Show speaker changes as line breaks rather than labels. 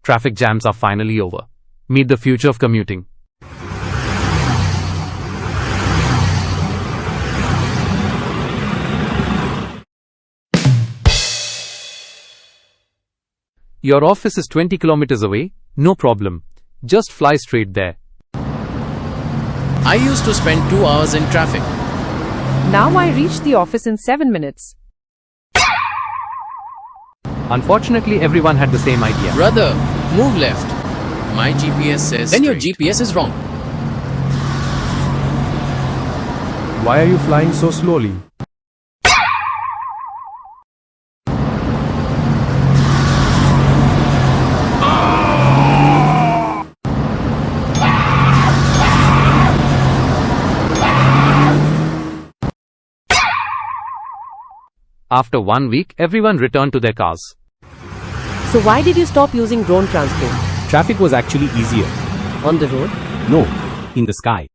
Traffic jams are finally over. Meet the future of commuting. Your office is 20 kilometers away? No problem. Just fly straight there.
I used to spend 2 hours in traffic.
Now I reach the office in 7 minutes.
Unfortunately, everyone had the same idea.
Brother, move left. My GPS says
Then your
straight.
GPS is wrong.
Why are you flying so slowly?
After 1 week, everyone returned to their cars.
So why did you stop using drone transport?
Traffic was actually easier.
On the road?
No, in the sky.